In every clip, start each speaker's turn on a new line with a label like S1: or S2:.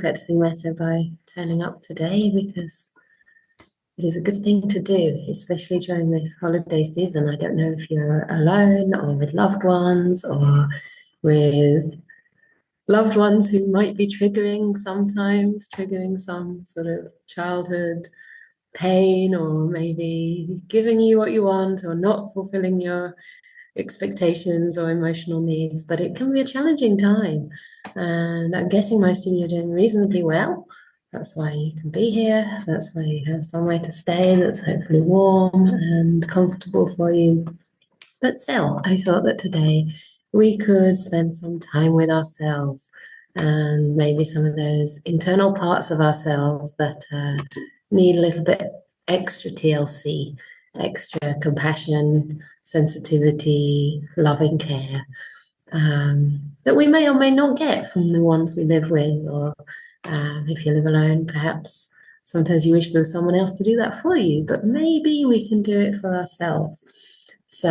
S1: practicing metta by turning up today, because it is a good thing to do, especially during this holiday season. I don't know if you're alone or with loved ones, or with loved ones who might be triggering sometimes, triggering some sort of childhood pain, or maybe giving you what you want or not fulfilling your expectations or emotional needs. But it can be a challenging time, and I'm guessing most of you are doing reasonably well. That's why you can be here. That's why you have somewhere to stay that's hopefully warm and comfortable for you. But still, I thought that today we could spend some time with ourselves, and maybe some of those internal parts of ourselves that need a little bit extra TLC, extra compassion, sensitivity, loving care, that we may or may not get from the ones we live with, or if you live alone, perhaps sometimes you wish there was someone else to do that for you, but maybe we can do it for ourselves. So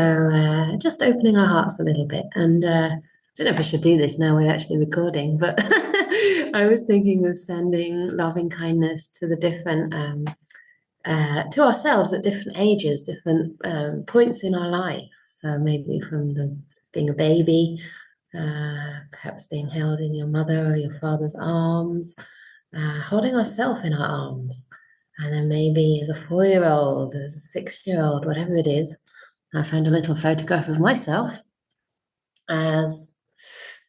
S1: just opening our hearts a little bit. And I don't know if I should do this now we're actually recording, but I was thinking of sending loving kindness to the different, to ourselves at different ages, different points in our life. So maybe from being a baby, perhaps being held in your mother or your father's arms, holding ourselves in our arms. And then maybe as a 4-year-old, as a 6-year-old, whatever it is. I found a little photograph of myself as,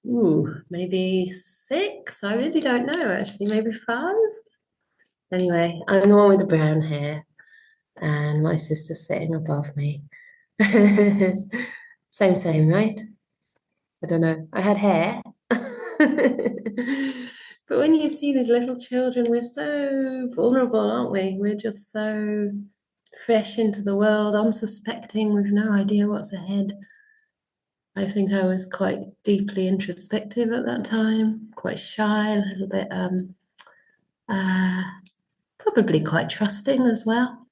S1: maybe 6. I really don't know, actually, maybe 5. Anyway, I'm the one with the brown hair, and my sister's sitting above me. Same, right? I don't know. I had hair. But when you see these little children, we're so vulnerable, aren't we? We're just so fresh into the world, unsuspecting, with no idea what's ahead. I think I was quite deeply introspective at that time, quite shy, a little bit, probably quite trusting as well,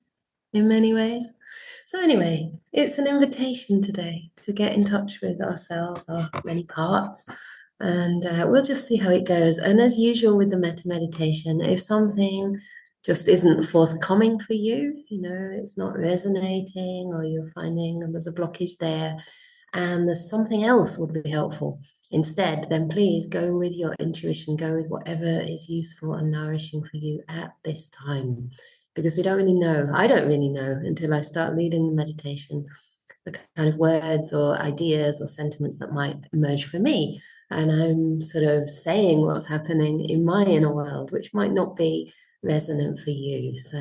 S1: in many ways. So anyway, it's an invitation today to get in touch with ourselves, our many parts, and we'll just see how it goes. And as usual with the metta meditation, if something just isn't forthcoming for you, it's not resonating, or you're finding there's a blockage there, and there's something else would be helpful instead, then please go with your intuition, go with whatever is useful and nourishing for you at this time. Because we don't really know, I don't really know until I start leading the meditation, the kind of words or ideas or sentiments that might emerge for me. And I'm sort of saying what's happening in my inner world, which might not be resonant for you. So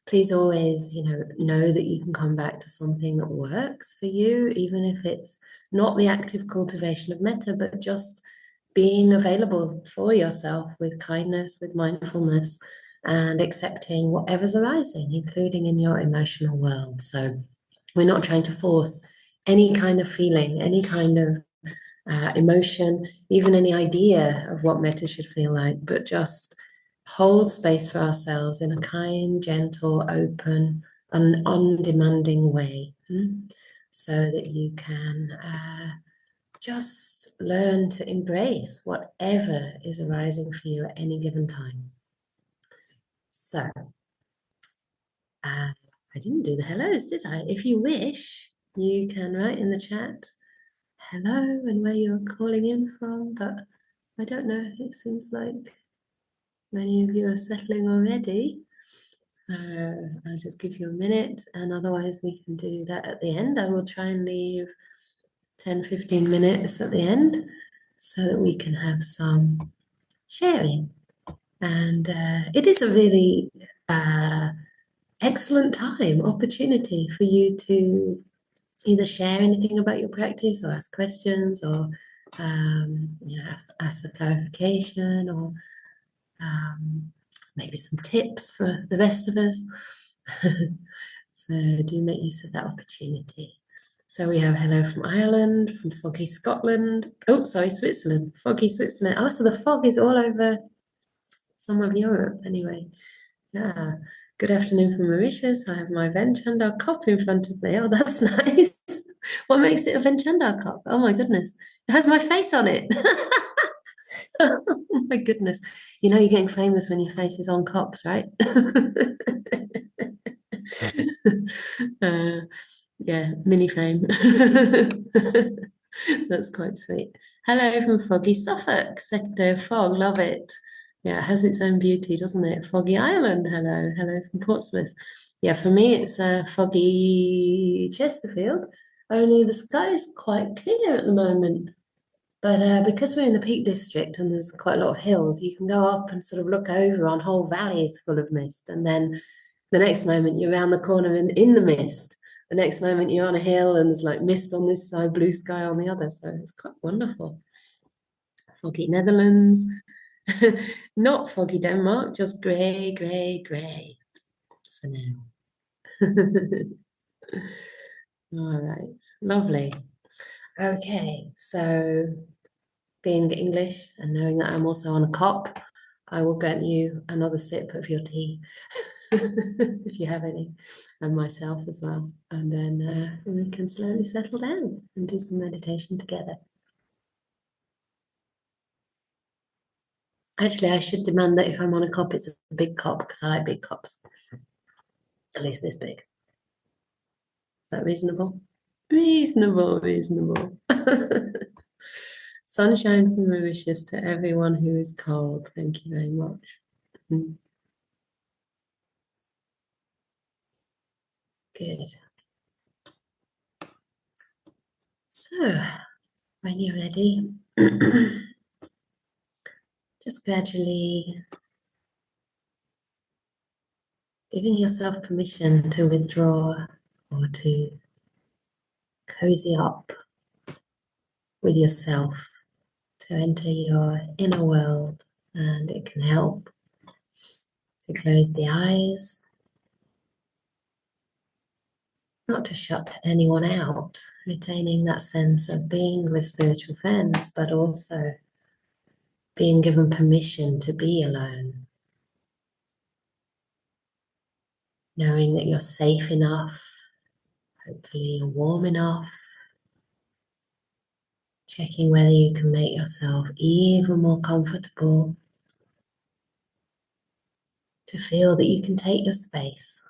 S1: please always, know that you can come back to something that works for you, even if it's not the active cultivation of metta, but just being available for yourself with kindness, with mindfulness, and accepting whatever's arising, including in your emotional world. So we're not trying to force any kind of feeling, any kind of emotion, even any idea of what metta should feel like, but just hold space for ourselves in a kind, gentle, open, and undemanding way, so that you can just learn to embrace whatever is arising for you at any given time. So, I didn't do the hellos, did I? If you wish, you can write in the chat hello and where you're calling in from, but I don't know, it seems like many of you are settling already. So I'll just give you a minute, and otherwise we can do that at the end. I will try and leave 10-15 minutes at the end so that we can have some sharing. And it is a really excellent opportunity for you to either share anything about your practice, or ask questions, or ask for clarification, or maybe some tips for the rest of us. So do make use of that opportunity. So we have hello from Ireland, from foggy Scotland. Oh, sorry, Switzerland. Foggy Switzerland. Oh, so the fog is all over some of Europe anyway. Yeah. Good afternoon from Mauritius. I have my Ven Candā cup in front of me. Oh, that's nice. What makes it a Ven Candā cup? Oh my goodness. It has my face on it. Oh my goodness. You know you're getting famous when your face is on cops, right? Uh, yeah, mini fame. That's quite sweet. Hello from foggy Suffolk, second day of fog, love it. Yeah, it has its own beauty, doesn't it? Foggy Island, hello. Hello from Portsmouth. Yeah, for me it's foggy Chesterfield, only the sky is quite clear at the moment. But because we're in the Peak District and there's quite a lot of hills, you can go up and sort of look over on whole valleys full of mist. And then the next moment you're around the corner in the mist. The next moment you're on a hill and there's like mist on this side, blue sky on the other. So it's quite wonderful. Foggy Netherlands, not foggy Denmark, just grey, grey, grey for now. All right, lovely. Okay, so being English and knowing that I'm also on a cop, I will grant you another sip of your tea if you have any, and myself as well. And then we can slowly settle down and do some meditation together. Actually, I should demand that if I'm on a cop, it's a big cop because I like big cops, at least this big. Is that reasonable? Reasonable, reasonable. Sunshine from Mauritius to everyone who is cold. Thank you very much. Good. So, when you're ready, just gradually giving yourself permission to withdraw or to cozy up with yourself, to enter your inner world. And it can help to close the eyes, not to shut anyone out, retaining that sense of being with spiritual friends, but also being given permission to be alone, knowing that you're safe enough, hopefully you're warm enough, checking whether you can make yourself even more comfortable to feel that you can take your space,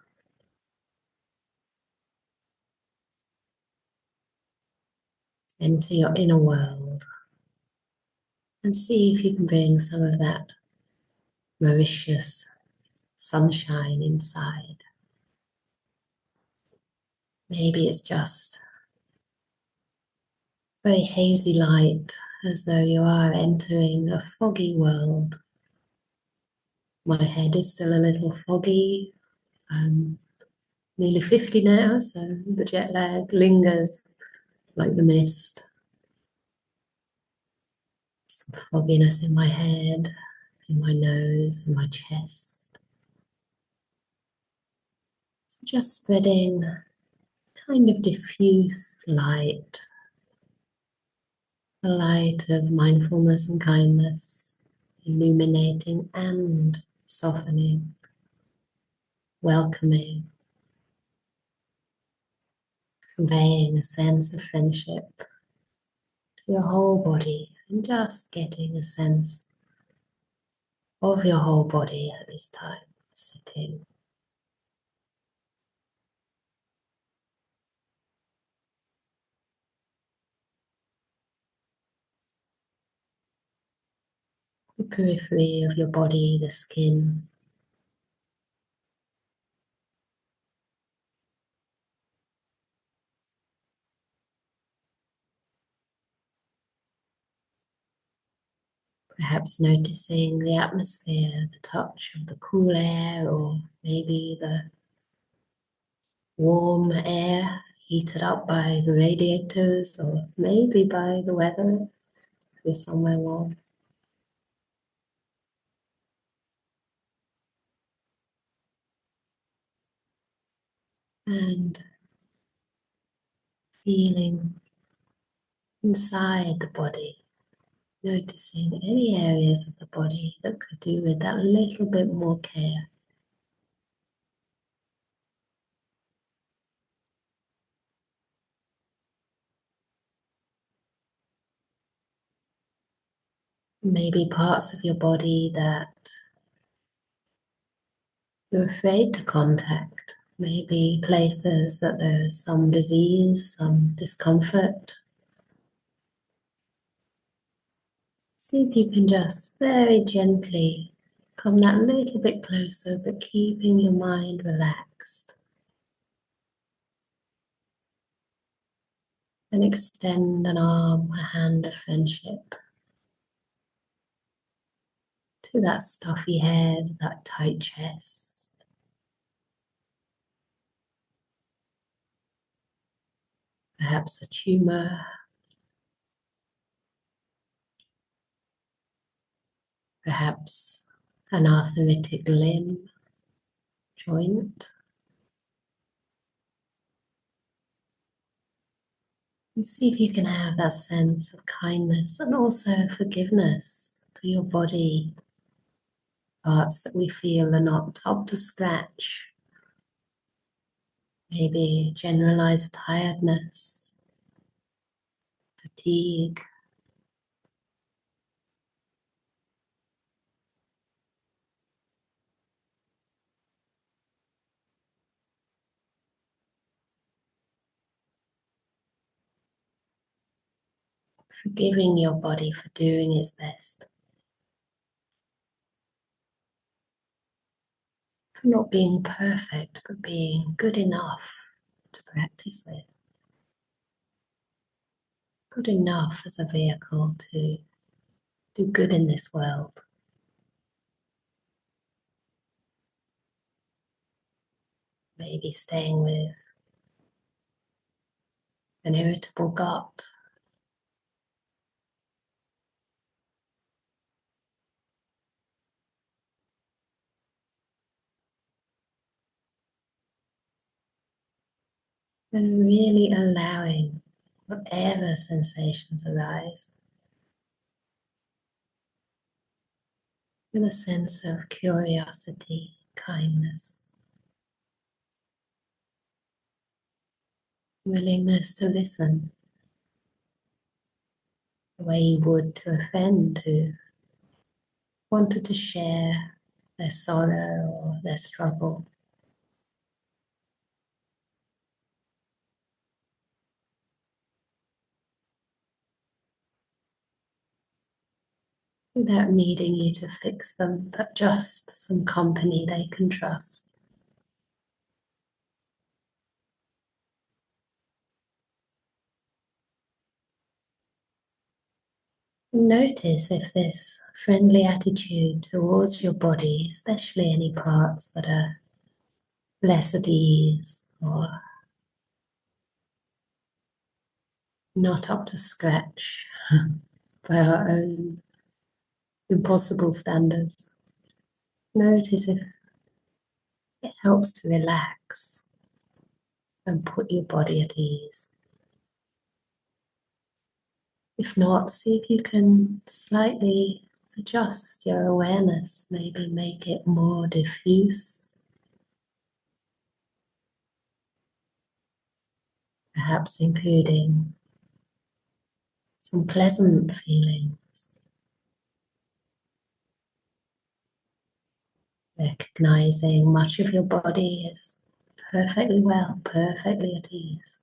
S1: enter your inner world, and see if you can bring some of that Mauritius sunshine inside. Maybe it's just very hazy light, as though you are entering a foggy world. My head is still a little foggy. I'm nearly 50 now, so the jet lag lingers like the mist. Some fogginess in my head, in my nose, in my chest. So just spreading kind of diffuse light, the light of mindfulness and kindness, illuminating and softening, welcoming, conveying a sense of friendship to your whole body, and just getting a sense of your whole body at this time, sitting. The periphery of your body, the skin, perhaps noticing the atmosphere, the touch of the cool air, or maybe the warm air heated up by the radiators, or maybe by the weather if you're somewhere warm. And feeling inside the body, noticing any areas of the body that could do with that little bit more care. Maybe parts of your body that you're afraid to contact. Maybe places that there's some disease, some discomfort. See if you can just very gently come that little bit closer, but keeping your mind relaxed. And extend an arm, a hand of friendship to that stuffy head, that tight chest. Perhaps a tumor, perhaps an arthritic limb, joint. And see if you can have that sense of kindness and also forgiveness for your body, parts that we feel are not up to scratch. Maybe generalized tiredness, fatigue. Forgiving your body for doing its best, for not being perfect, but being good enough to practice with. Good enough as a vehicle to do good in this world. Maybe staying with an irritable gut, and really allowing whatever sensations arise with a sense of curiosity, kindness, willingness to listen the way you would to a friend who wanted to share their sorrow or their struggle. Without needing you to fix them, but just some company they can trust. Notice if this friendly attitude towards your body, especially any parts that are less at ease or not up to scratch by our own impossible standards. Notice if it helps to relax and put your body at ease. If not, see if you can slightly adjust your awareness, maybe make it more diffuse, perhaps including some pleasant feelings, recognizing much of your body is perfectly well, perfectly at ease.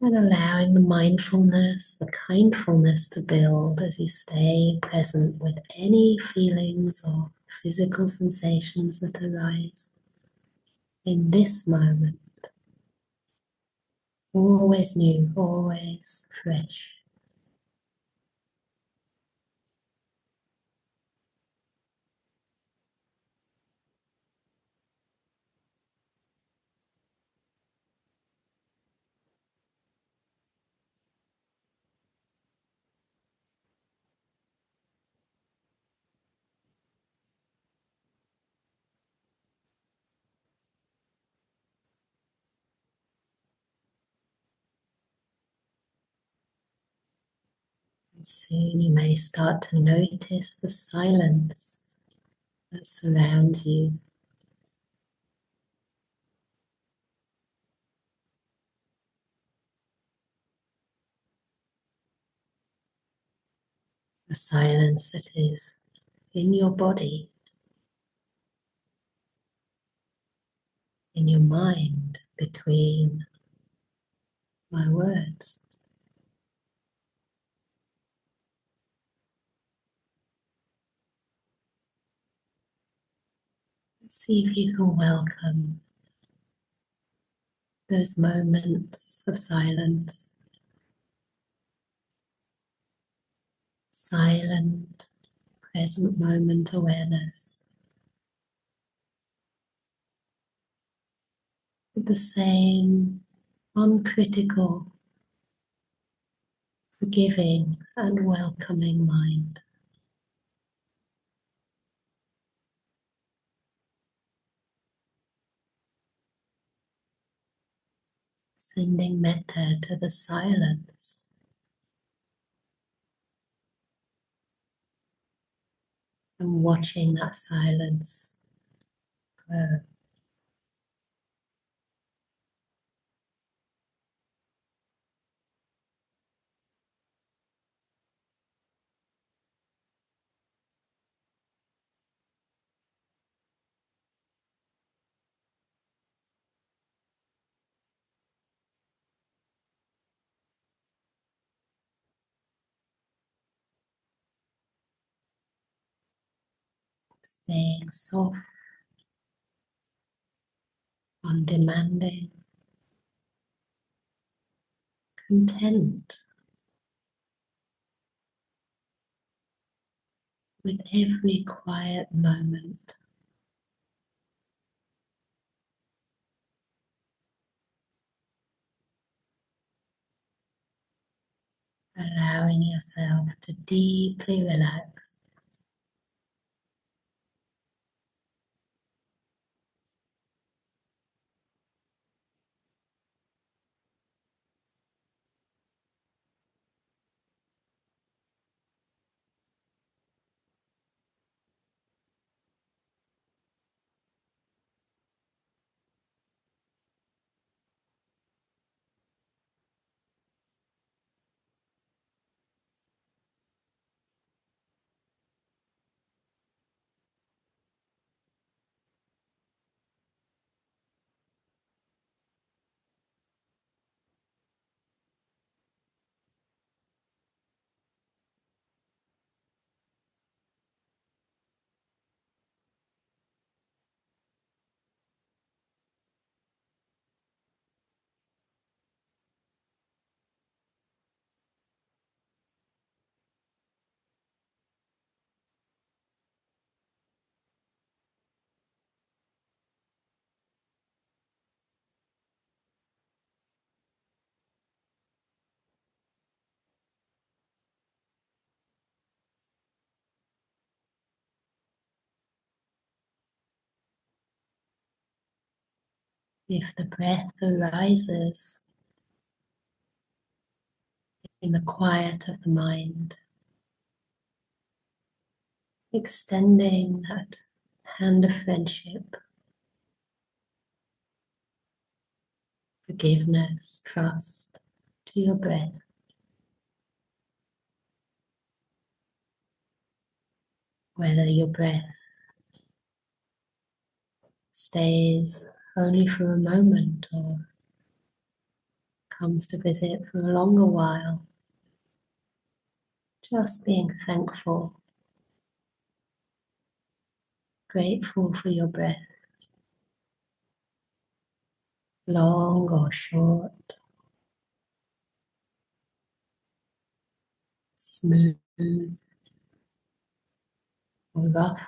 S1: And allowing the mindfulness, the kindfulness to build as you stay present with any feelings or physical sensations that arise in this moment. Always new, always fresh. soon you may start to notice the silence that surrounds you. The silence that is in your body, in your mind, between my words. See if you can welcome those moments of silence, silent, present moment awareness, with the same uncritical, forgiving, and welcoming mind. Sending metta to the silence and watching that silence grow. Staying soft, undemanding, content with every quiet moment, allowing yourself to deeply relax. If the breath arises in the quiet of the mind, extending that hand of friendship, forgiveness, trust to your breath, whether your breath stays only for a moment or comes to visit for a longer while, just being thankful, grateful for your breath, long or short, smooth or rough,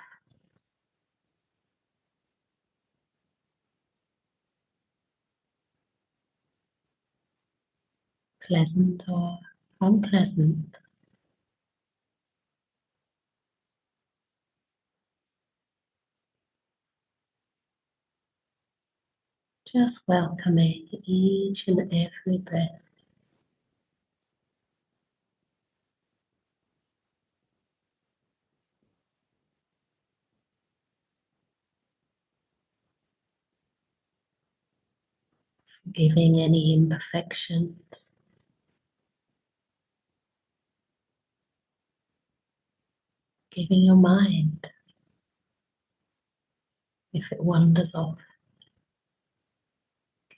S1: pleasant or unpleasant. Just welcoming each and every breath. Forgiving any imperfections. Giving your mind, if it wanders off,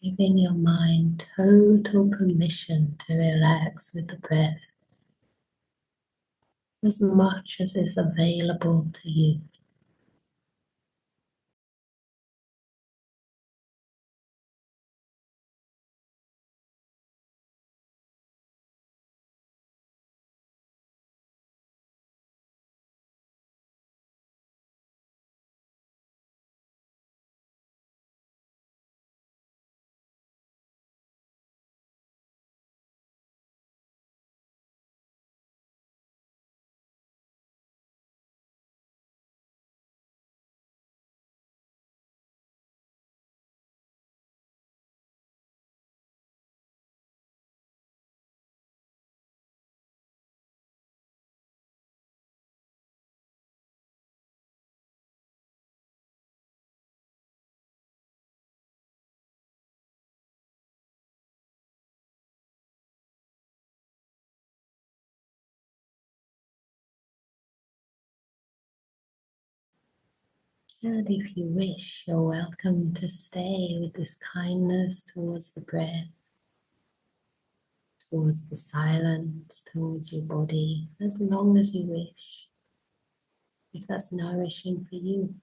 S1: giving your mind total permission to relax with the breath as much as is available to you. And if you wish, you're welcome to stay with this kindness towards the breath, towards the silence, towards your body, as long as you wish, if that's nourishing for you.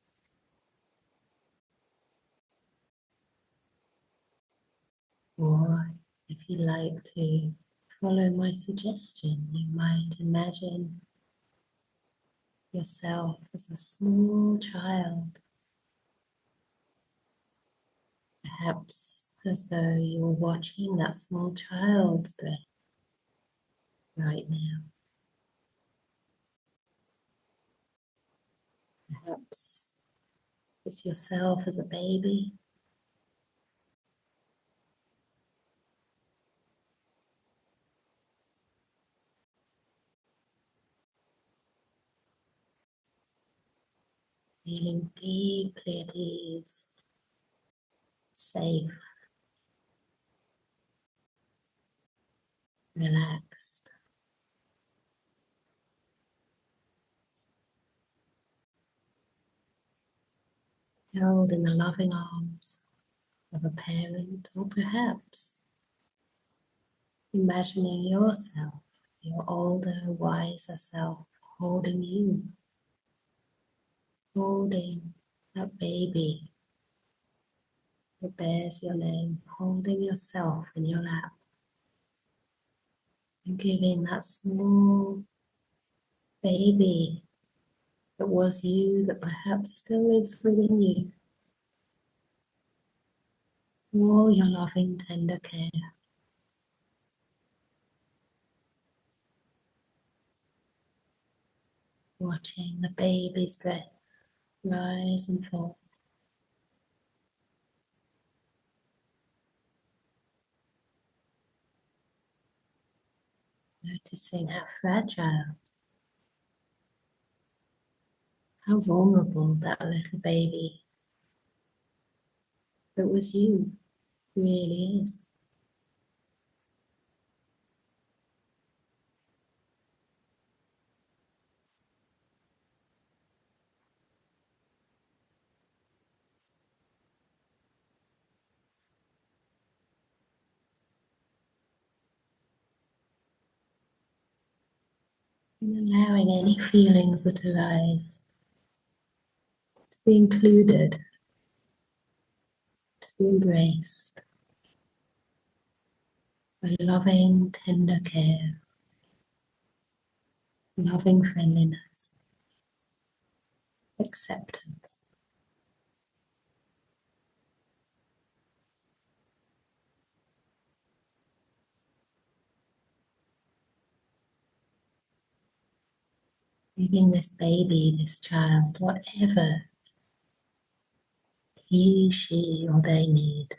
S1: Or if you like to follow my suggestion, you might imagine yourself as a small child, perhaps as though you were watching that small child's breath right now. Perhaps it's yourself as a baby, feeling deeply at ease, safe, relaxed, held in the loving arms of a parent, or perhaps imagining yourself, your older, wiser self, holding you, holding that baby that bears your name, holding yourself in your lap, and giving that small baby that was you, that perhaps still lives within you, all your loving, tender care. Watching the baby's breath rise and fall, noticing how fragile, how vulnerable that little baby that was you really is. And allowing any feelings that arise to be included, to be embraced by loving, tender care, loving friendliness, acceptance. Giving this baby, this child, whatever he, she, or they need.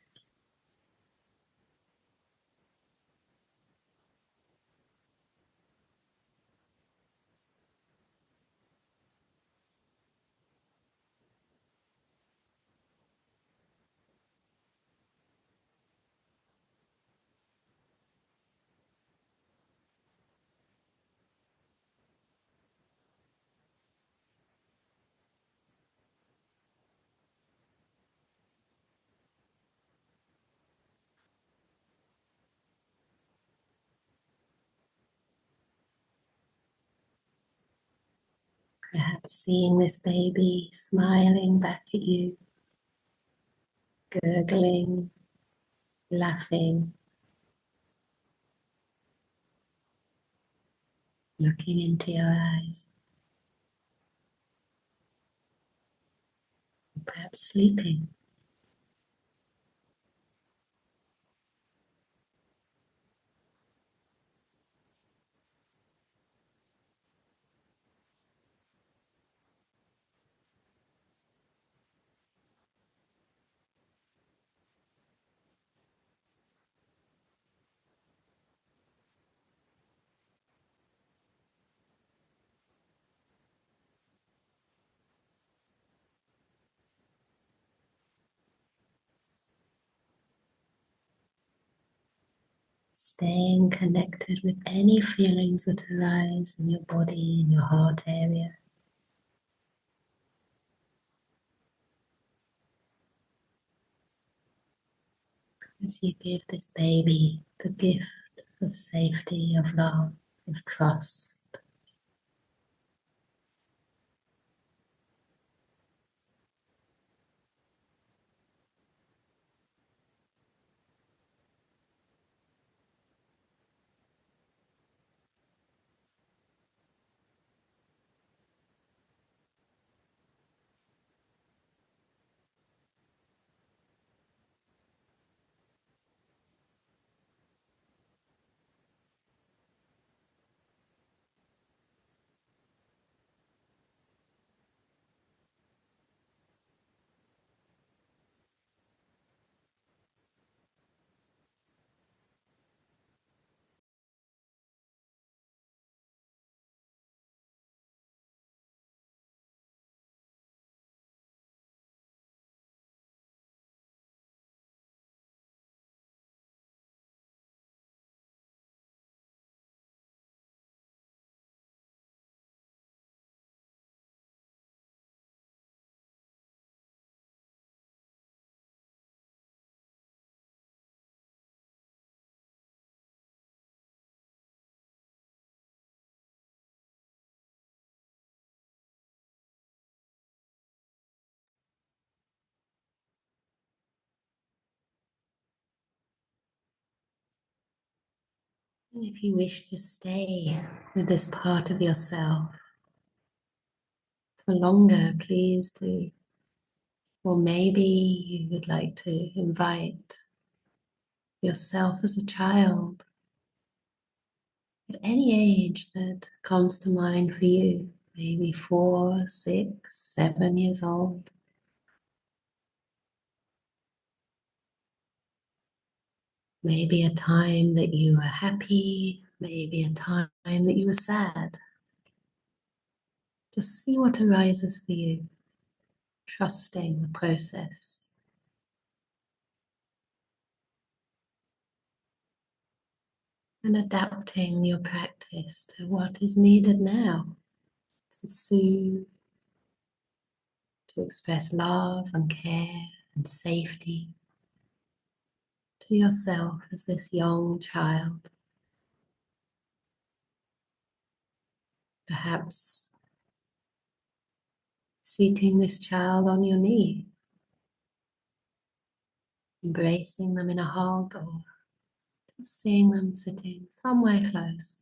S1: Perhaps seeing this baby smiling back at you, gurgling, laughing, looking into your eyes, perhaps sleeping. Staying connected with any feelings that arise in your body, in your heart area. As you give this baby the gift of safety, of love, of trust. And if you wish to stay with this part of yourself for longer, please do. Or maybe you would like to invite yourself as a child at any age that comes to mind for you, maybe 4, 6, 7 years old. Maybe a time that you were happy, maybe a time that you were sad. Just see what arises for you, trusting the process. And adapting your practice to what is needed now to soothe, to express love and care and safety to yourself as this young child. Perhaps seating this child on your knee, embracing them in a hug, or just seeing them sitting somewhere close.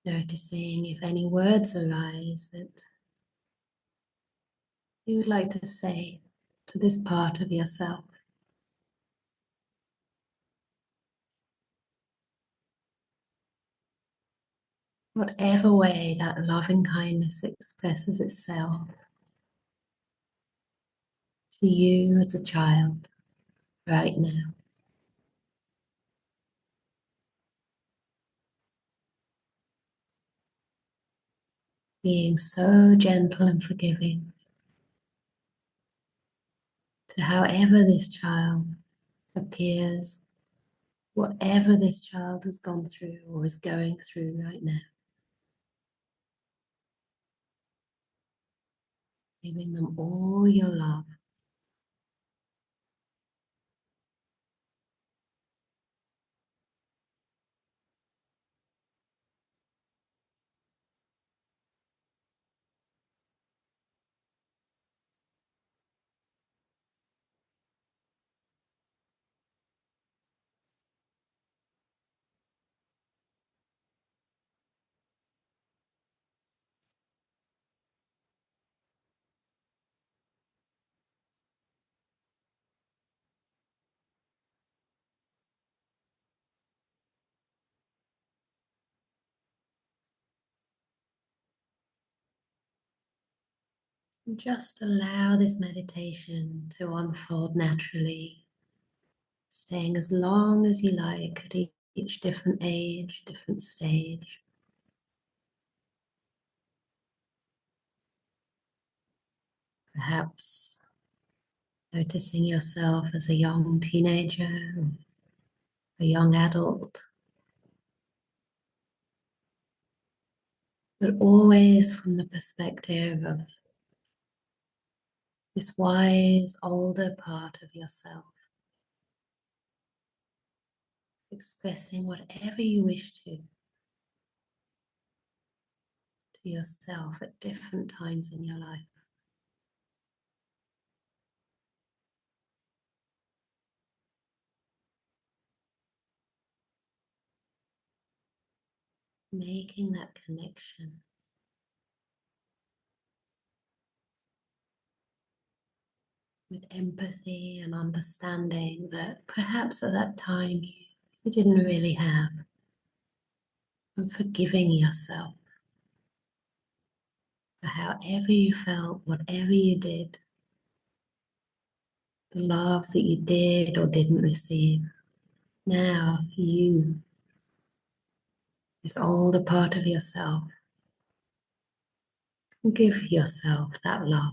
S1: Noticing if any words arise that you would like to say to this part of yourself. Whatever way that loving kindness expresses itself to you as a child right now. Being so gentle and forgiving to however this child appears, whatever this child has gone through or is going through right now. Giving them all your love. Just allow this meditation to unfold naturally, staying as long as you like at each different age, different stage. Perhaps noticing yourself as a young teenager, or a young adult, but always from the perspective of this wise, older part of yourself, expressing whatever you wish to yourself at different times in your life. Making that connection with empathy and understanding that perhaps at that time you didn't really have, and forgiving yourself for however you felt, whatever you did, the love that you did or didn't receive. Now you, this older part of yourself, can give yourself that love.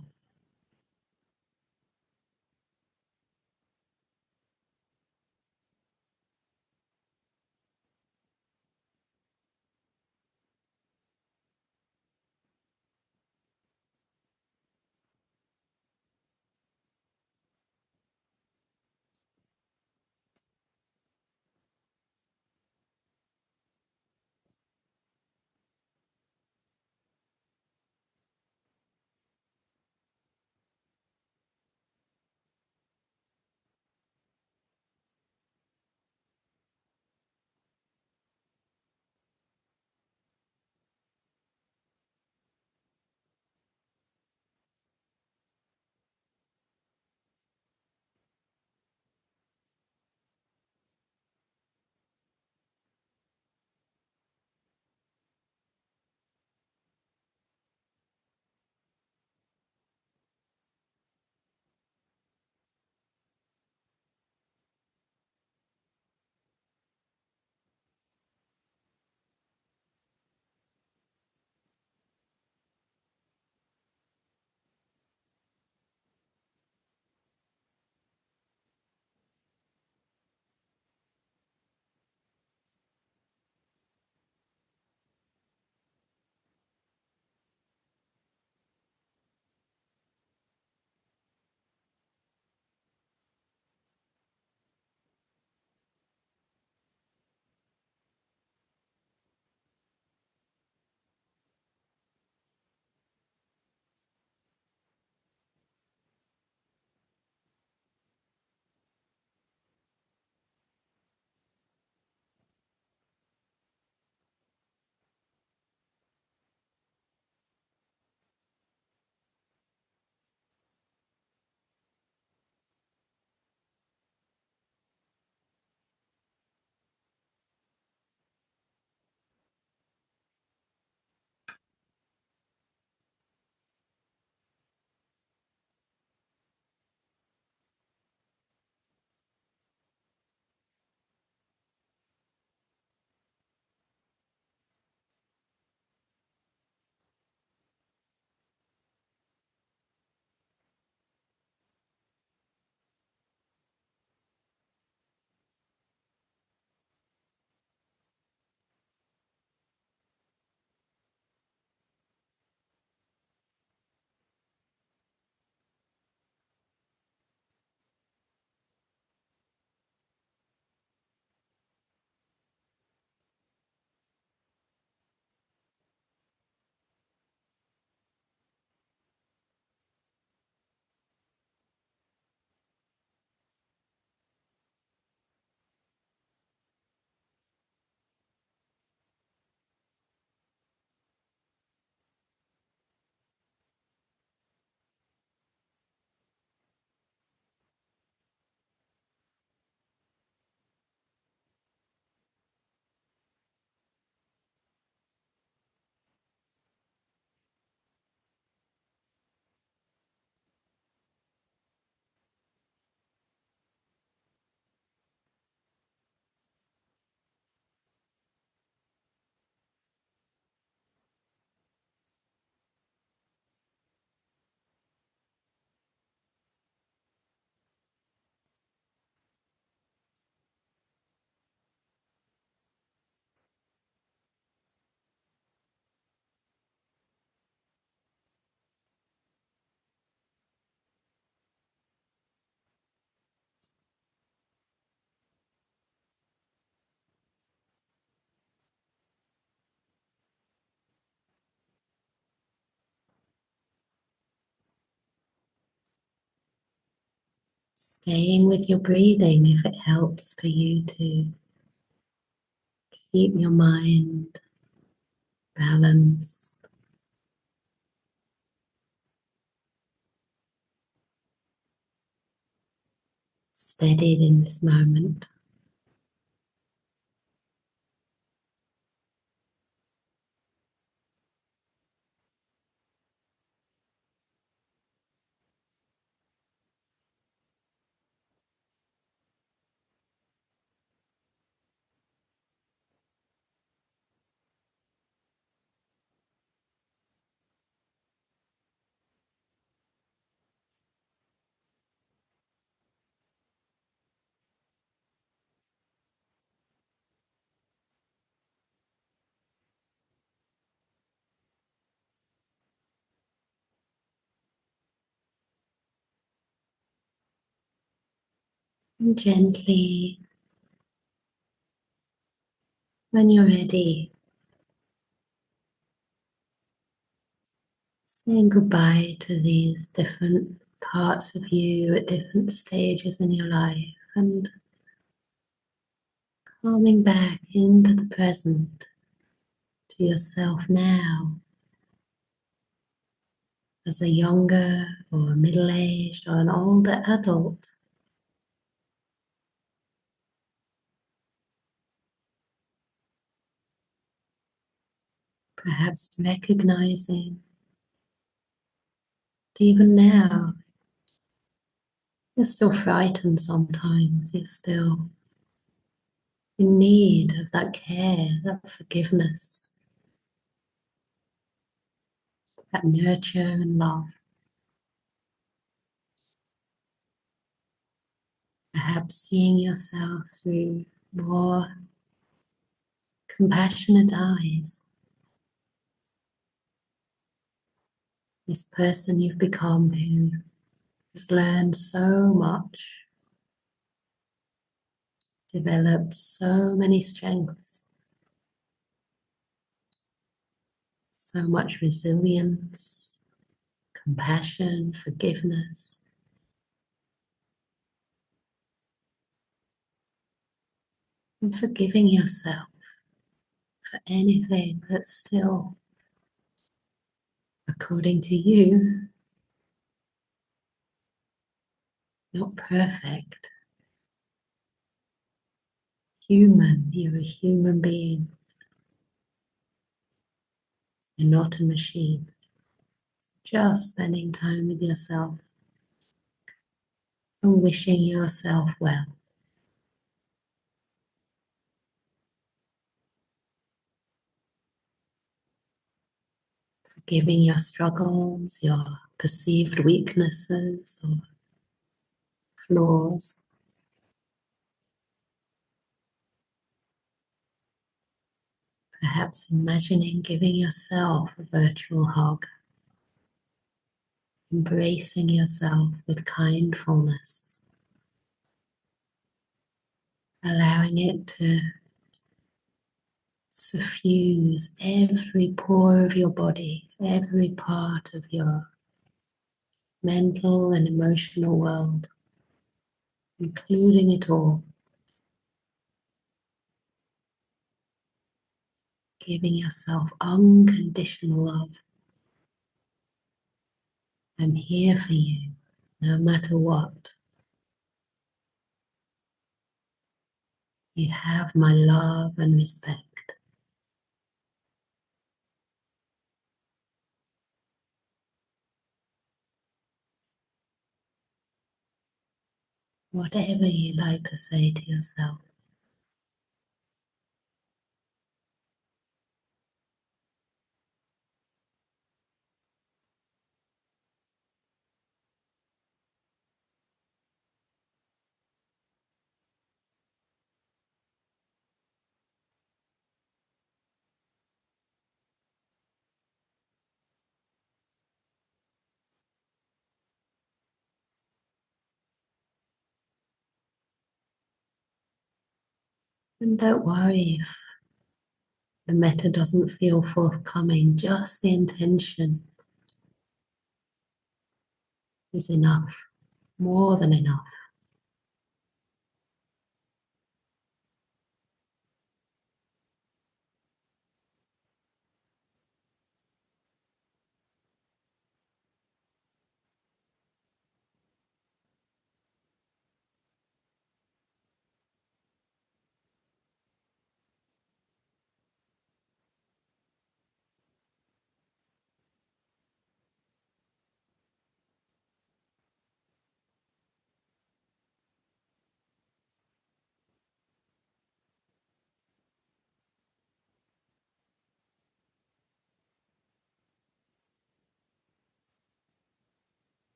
S1: Staying with your breathing if it helps for you to keep your mind balanced, steadied in this moment. And gently, when you're ready, saying goodbye to these different parts of you at different stages in your life and coming back into the present to yourself now as a younger or a middle-aged or an older adult. Perhaps recognizing that even now you're still frightened sometimes, you're still in need of that care, that forgiveness, that nurture and love. Perhaps seeing yourself through more compassionate eyes. This person you've become who has learned so much, developed so many strengths, so much resilience, compassion, forgiveness, and forgiving yourself for anything that's still, according to you, not perfect. Human, you're a human being, you're not a machine. Just spending time with yourself and wishing yourself well. Forgiving your struggles, your perceived weaknesses or flaws. Perhaps imagining giving yourself a virtual hug, embracing yourself with kindfulness, allowing it to suffuse every pore of your body, every part of your mental and emotional world, including it all, giving yourself unconditional love. I'm here for you, no matter what. You have my love and respect. Whatever you like to say to yourself. And don't worry if the metta doesn't feel forthcoming, just the intention is enough, more than enough.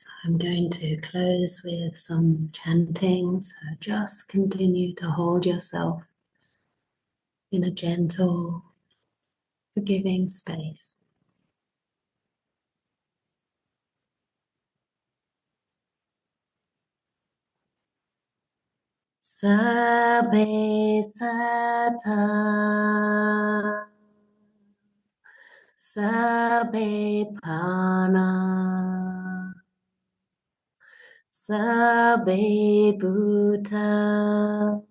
S1: So I'm going to close with some chanting. So just continue to hold yourself in a gentle, forgiving space. Sabbe sata, sabbe pana, sabbe bhuta,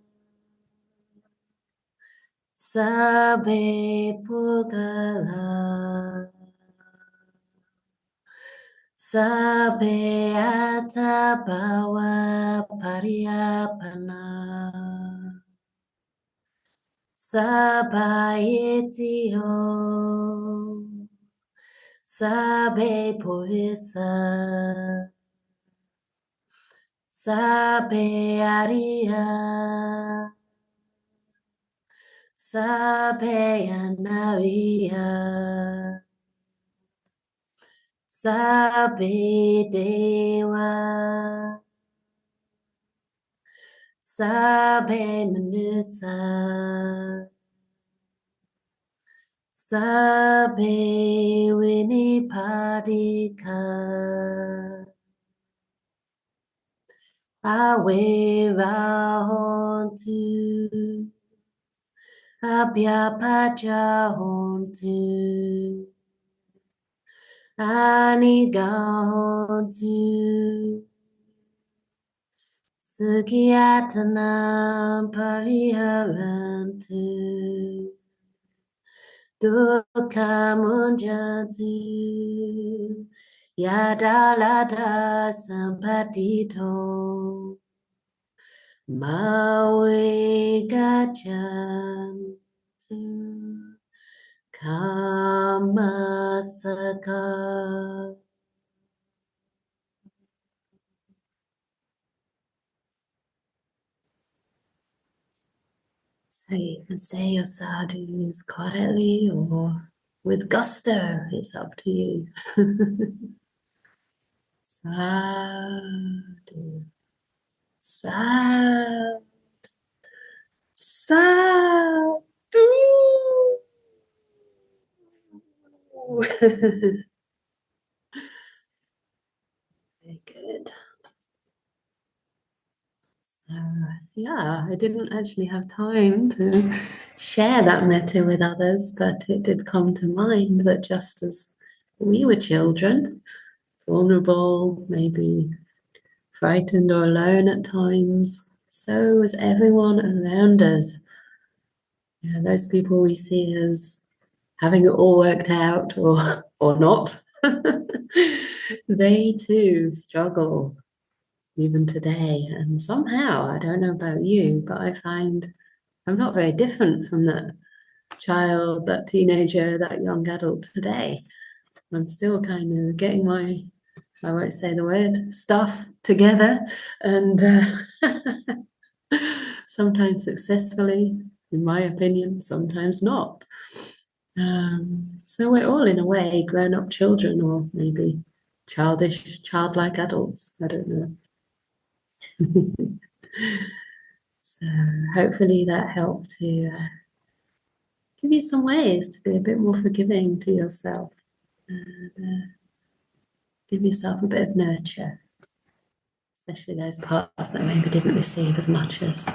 S1: sabbe pugala, sabbe atabawa pariyapana. Sabayetiyo, sabe povisa, sabe ariya, sabe anaviya, sabe dewa, sabe manusa. Sabe winipadika awe hontu abhyapacha hontu aniga hontu sukhiyatanam pariharantu Dukkhamunjatu yadalada sampatito mawe gajantu kamasaka. So you can say your sadhus quietly or with gusto, it's up to you. Sadhu, sadhu, sadhu. Very good. So, yeah, I didn't actually have time to share that metta with others, but it did come to mind that just as we were children, vulnerable, maybe frightened or alone at times, so was everyone around us. You know, those people we see as having it all worked out or not, they too struggle even today. And somehow, I don't know about you, but I find I'm not very different from that child, that teenager, that young adult today. I'm still kind of getting my, I won't say the word, stuff together, and sometimes successfully, in my opinion, sometimes not. So we're all, in a way, grown-up children, or maybe childish, childlike adults. I don't know. So hopefully that helped to give you some ways to be a bit more forgiving to yourself and give yourself a bit of nurture, especially those parts that maybe didn't receive as much as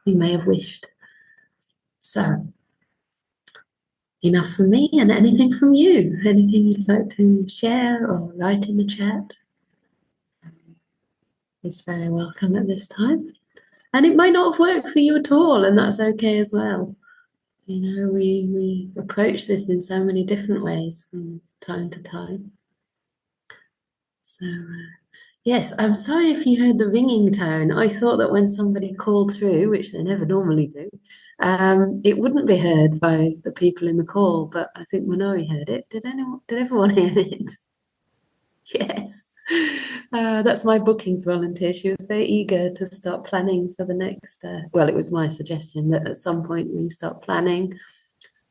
S1: you may have wished. So enough from me, and anything from you, anything you'd like to share or write in the chat is very welcome at this time. And it might not have worked for you at all, and that's okay as well. You know, we approach this in so many different ways from time to time. So, yes, I'm sorry if you heard the ringing tone. I thought that when somebody called through, which they never normally do, it wouldn't be heard by the people in the call, but I think Manori heard it. Did everyone hear it? Yes. That's my bookings volunteer. She was very eager to start planning for the next, well, it was my suggestion that at some point we start planning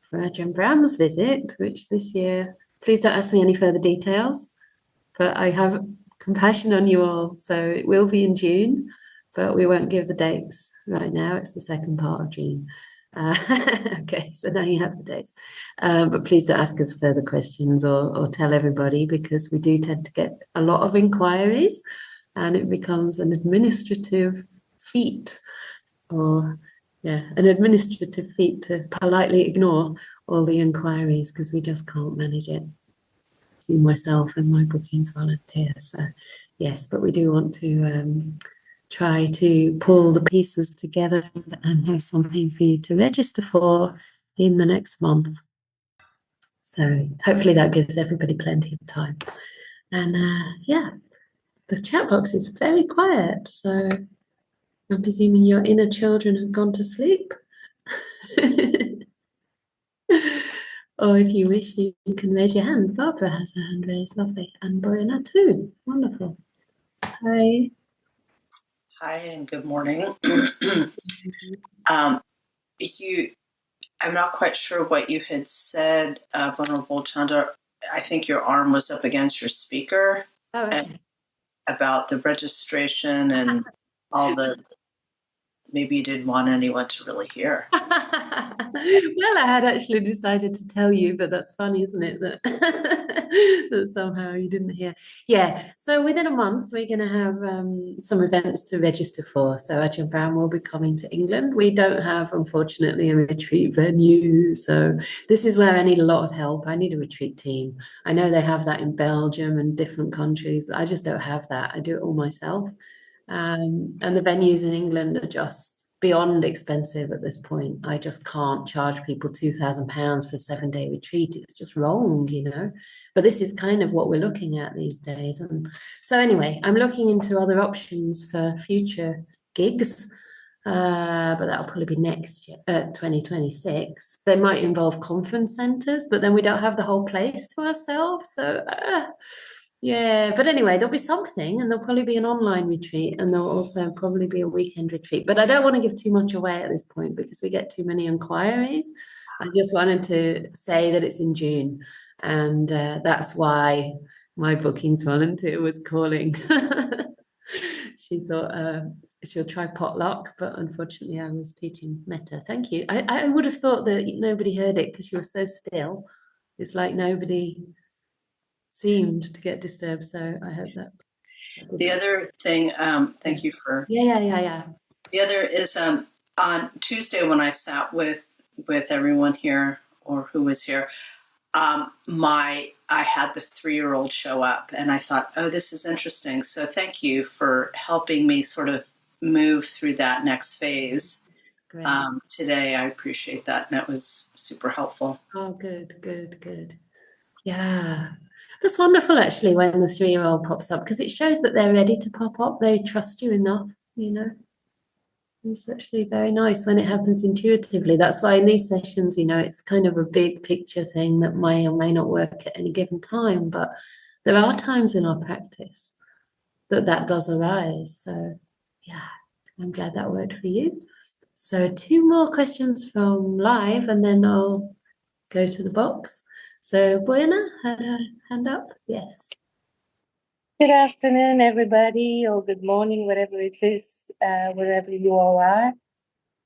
S1: for Ajahn Brahm's visit, which this year, please don't ask me any further details, but I have compassion on you all. So it will be in June, but we won't give the dates right now. It's the second part of June. Okay, so now you have the dates. But please don't ask us further questions or tell everybody, because we do tend to get a lot of inquiries and it becomes an administrative feat, or an administrative feat to politely ignore all the inquiries because we just can't manage it. Myself and my bookings volunteer. So yes, but we do want to try to pull the pieces together and have something for you to register for in the next month. So hopefully that gives everybody plenty of time. And the chat box is very quiet, so I'm presuming your inner children have gone to sleep. Or if you wish, you can raise your hand. Barbara has her hand raised, lovely. And Boyana too, wonderful. Hi.
S2: Hi, and good morning. I'm not quite sure what you had said, Venerable Chanda. I think your arm was up against your speaker.
S1: Oh, okay.
S2: About the registration and all the, maybe you didn't want anyone to really hear.
S1: Well, I had actually decided to tell you, but that's funny, isn't it? That, that somehow you didn't hear. Yeah, so within a month, we're going to have some events to register for. So Ajahn Brahm will be coming to England. We don't have, unfortunately, a retreat venue. So this is where I need a lot of help. I need a retreat team. I know they have that in Belgium and different countries. I just don't have that. I do it all myself. And the venues in England are just beyond expensive at this point. I just can't charge people £2,000 for a 7-day retreat. It's just wrong, you know. But this is kind of what we're looking at these days. And so anyway, I'm looking into other options for future gigs. But that'll probably be next year, 2026. They might involve conference centers, but then we don't have the whole place to ourselves. So yeah, but anyway, there'll be something, and there'll probably be an online retreat, and there'll also probably be a weekend retreat. But I don't want to give too much away at this point because we get too many inquiries. I just wanted to say that it's in June, and that's why my bookings volunteer was calling. She thought she'll try potluck, but unfortunately I was teaching metta. Thank you. I would have thought that nobody heard it because you were so still. It's like nobody seemed to get disturbed, so I hope that.
S2: The other thing, thank you for.
S1: Yeah.
S2: The other is on Tuesday when I sat with everyone here, or who was here, I had the 3-year-old show up, and I thought, oh, this is interesting. So thank you for helping me sort of move through that next phase. Today. I appreciate that, and that was super helpful.
S1: Oh, good. Yeah. That's wonderful, actually, when the 3-year-old pops up, because it shows that they're ready to pop up. They trust you enough, you know. It's actually very nice when it happens intuitively. That's why in these sessions, you know, it's kind of a big picture thing that may or may not work at any given time. But there are times in our practice that does arise. So, yeah, I'm glad that worked for you. So 2 more questions from live, and then I'll go to the box. So Buena had her hand up. Yes.
S3: Good afternoon, everybody, or good morning, whatever it is, wherever you all are.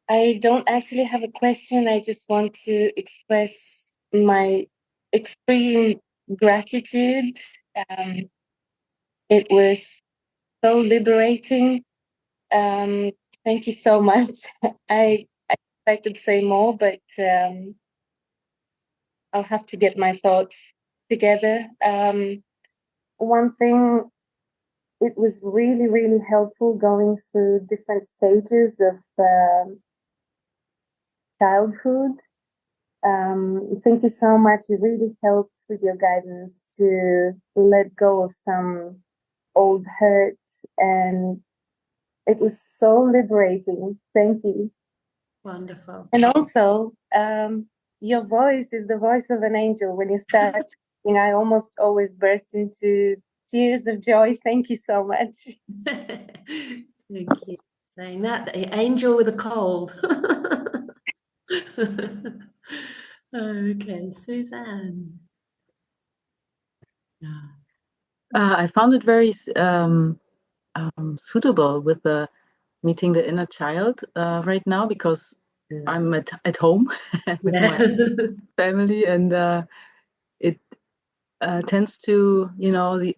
S3: I don't actually have a question. I just want to express my extreme gratitude. It was so liberating. Thank you so much. I expected to say more, but I'll have to get my thoughts together. One thing, it was really, really helpful going through different stages of childhood. Thank you so much. It really helped with your guidance to let go of some old hurt, and it was so liberating. Thank you.
S1: Wonderful.
S3: And also, your voice is the voice of an angel. When you start, I almost always burst into tears of joy. Thank you so much.
S1: Thank you. Saying that, angel with a cold. Okay, Suzanne.
S4: I found it very suitable with the meeting the inner child right now, because I'm at home with my family, and it tends to, the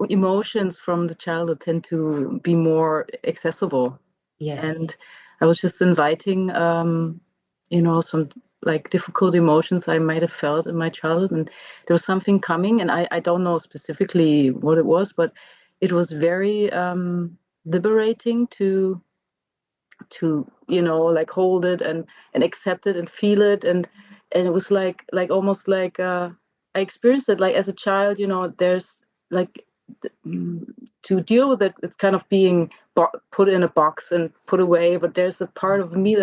S4: emotions from the childhood tend to be more accessible.
S1: Yes.
S4: And I was just inviting, some like difficult emotions I might have felt in my childhood, and there was something coming, and I don't know specifically what it was, but it was very liberating to like hold it and accept it and feel it, and it was like almost like I experienced it like as a child. There's like mm, to deal with it, it's kind of being put in a box and put away, but there's a part of me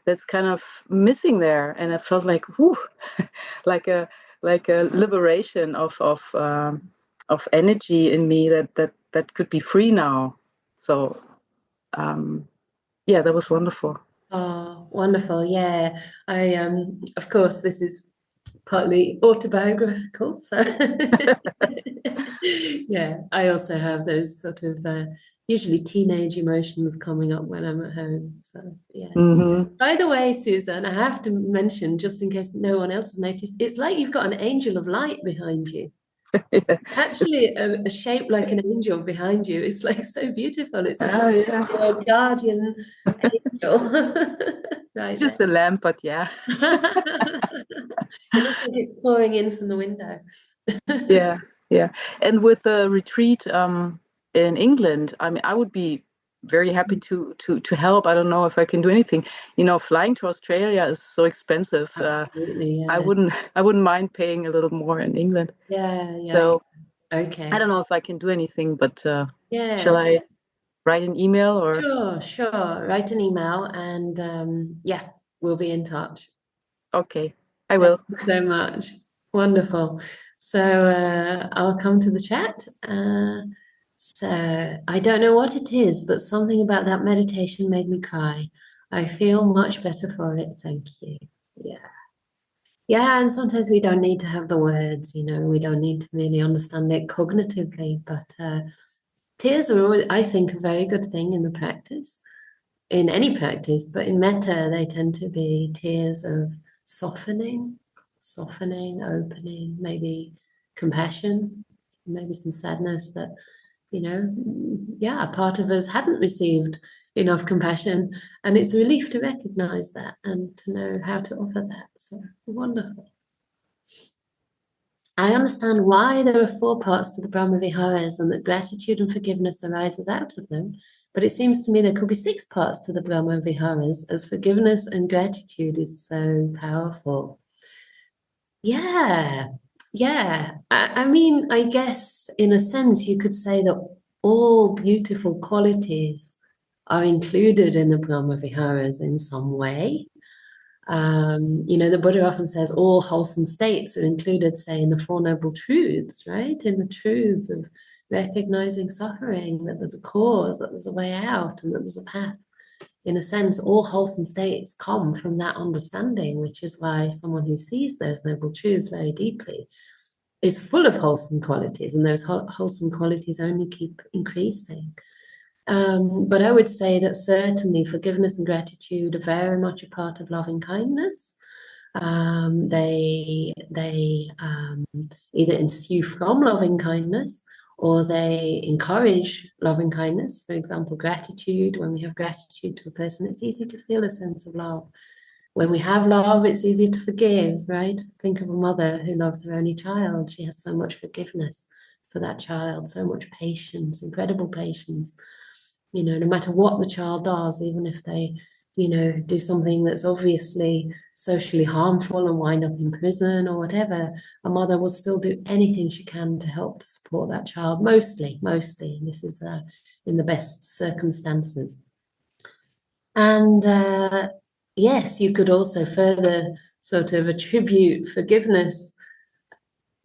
S4: that's kind of missing there, and it felt like whew, like a liberation of energy in me that could be free now. So yeah, that was wonderful.
S1: Oh, wonderful. Yeah. Of course, this is partly autobiographical. So, yeah, I also have those sort of usually teenage emotions coming up when I'm at home. So, yeah.
S4: Mm-hmm.
S1: By the way, Susan, I have to mention, just in case no one else has noticed, it's like you've got an angel of light behind you.
S4: Yeah.
S1: Actually, a shape like an angel behind you. It's like so beautiful. It's
S4: Oh, yeah.
S1: your guardian angel right
S4: It's
S1: there.
S4: just a lamp, but yeah.
S1: It looks like it's pouring in from the window.
S4: Yeah, yeah. And with the retreat in England, I mean, I would be very happy to help. I don't know if I can do anything. Flying to Australia is so expensive.
S1: Absolutely,
S4: I
S1: yeah.
S4: wouldn't mind paying a little more in England.
S1: Yeah,
S4: So
S1: okay.
S4: I don't know if I can do anything, but
S1: Yeah.
S4: shall I write an email or?
S1: Sure. Write an email and yeah, we'll be in touch.
S4: Okay, I
S1: Thank
S4: will.
S1: you so much. Wonderful. So I'll come to the chat. So I don't know what it is, but something about that meditation made me cry. I feel much better for it. Thank you. Yeah. Yeah, and sometimes we don't need to have the words, we don't need to really understand it cognitively, but tears are always, I think, a very good thing in the practice, in any practice, but in metta, they tend to be tears of softening, opening, maybe compassion, maybe some sadness that, yeah, a part of us hadn't received enough compassion. And it's a relief to recognize that and to know how to offer that. So wonderful. I understand why there are 4 parts to the Brahma Viharas and that gratitude and forgiveness arises out of them. But it seems to me there could be 6 parts to the Brahma Viharas, as forgiveness and gratitude is so powerful. Yeah. I mean, I guess in a sense you could say that all beautiful qualities are included in the Brahma Viharas in some way. The Buddha often says all wholesome states are included, say, in the Four Noble Truths, right? In the truths of recognizing suffering, that there's a cause, that there's a way out, and that there's a path. In a sense, all wholesome states come from that understanding, which is why someone who sees those noble truths very deeply is full of wholesome qualities, and those wholesome qualities only keep increasing. But I would say that certainly forgiveness and gratitude are very much a part of loving kindness. They either ensue from loving kindness or they encourage loving kindness. For example, gratitude. When we have gratitude to a person, it's easy to feel a sense of love. When we have love, it's easier to forgive, right? Think of a mother who loves her only child. She has so much forgiveness for that child, so much patience, incredible patience. No matter what the child does, even if they, do something that's obviously socially harmful and wind up in prison or whatever, a mother will still do anything she can to help to support that child, mostly. This is in the best circumstances. And yes, you could also further sort of attribute forgiveness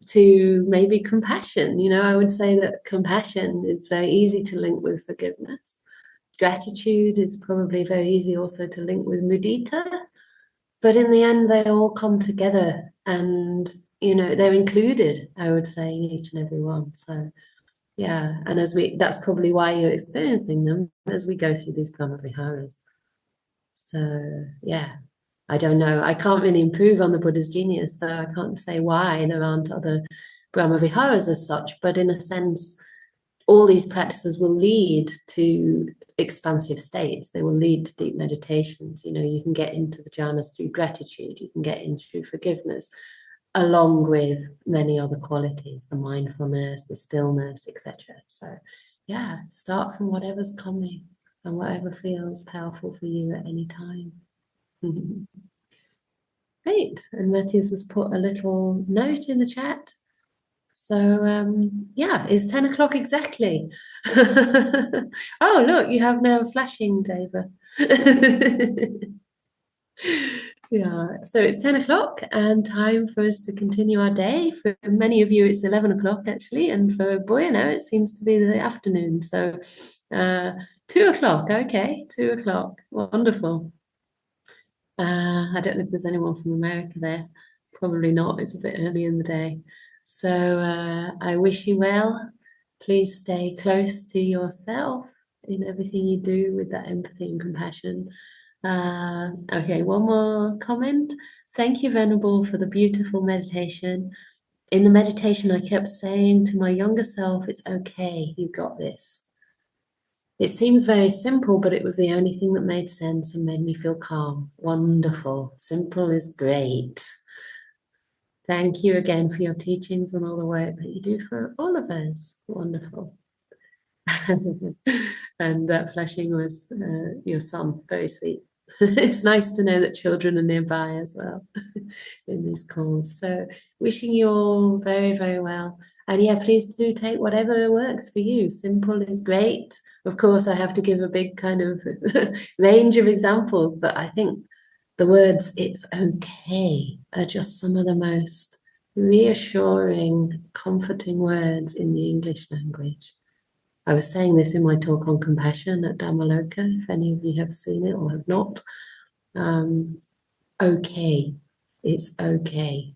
S1: to maybe compassion. I would say that compassion is very easy to link with forgiveness. Gratitude is probably very easy also to link with mudita, but in the end, they all come together and, they're included, I would say, in each and every one. So Yeah, and that's probably why you're experiencing them as we go through these Brahma Viharas. So yeah, I don't know. I can't really improve on the Buddha's genius, so I can't say why there aren't other Brahma Viharas as such. But in a sense, all these practices will lead to expansive states. They will lead to deep meditations. You can get into the jhanas through gratitude. You can get in through forgiveness, along with many other qualities, the mindfulness, the stillness, etc. So yeah, start from whatever's coming and whatever feels powerful for you at any time. Great. And Matthias has put a little note in the chat. So yeah, it's 10 o'clock exactly. Oh, look, you have now flashing, Dava. Yeah, so it's 10 o'clock and time for us to continue our day. For many of you, it's 11 o'clock actually, and for Bueno, it seems to be the afternoon. So 2 o'clock, okay, 2 o'clock, wonderful. I don't know if there's anyone from America there. Probably not, it's a bit early in the day. So I wish you well. Please stay close to yourself in everything you do with that empathy and compassion. Okay, one more comment. Thank you, Venerable, for the beautiful meditation. In the meditation, I kept saying to my younger self, it's okay, you got this. It seems very simple, but it was the only thing that made sense and made me feel calm. Wonderful. Simple is great. Thank you again for your teachings and all the work that you do for all of us. Wonderful. And that flashing was your son. Very sweet. It's nice to know that children are nearby as well in these calls. So wishing you all very, very well. And yeah, please do take whatever works for you. Simple is great. Of course, I have to give a big kind of range of examples, but I think the words "it's okay" are just some of the most reassuring, comforting words in the English language. I was saying this in my talk on compassion at Dhammaloka, if any of you have seen it or have not. Okay, it's okay.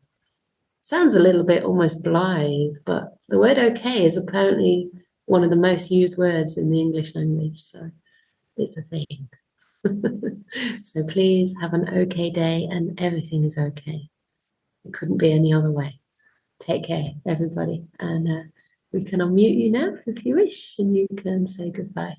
S1: Sounds a little bit almost blithe, but the word okay is apparently one of the most used words in the English language, so it's a thing. So please have an okay day and everything is okay. It couldn't be any other way. Take care, everybody. And we can unmute you now if you wish, and you can say goodbye.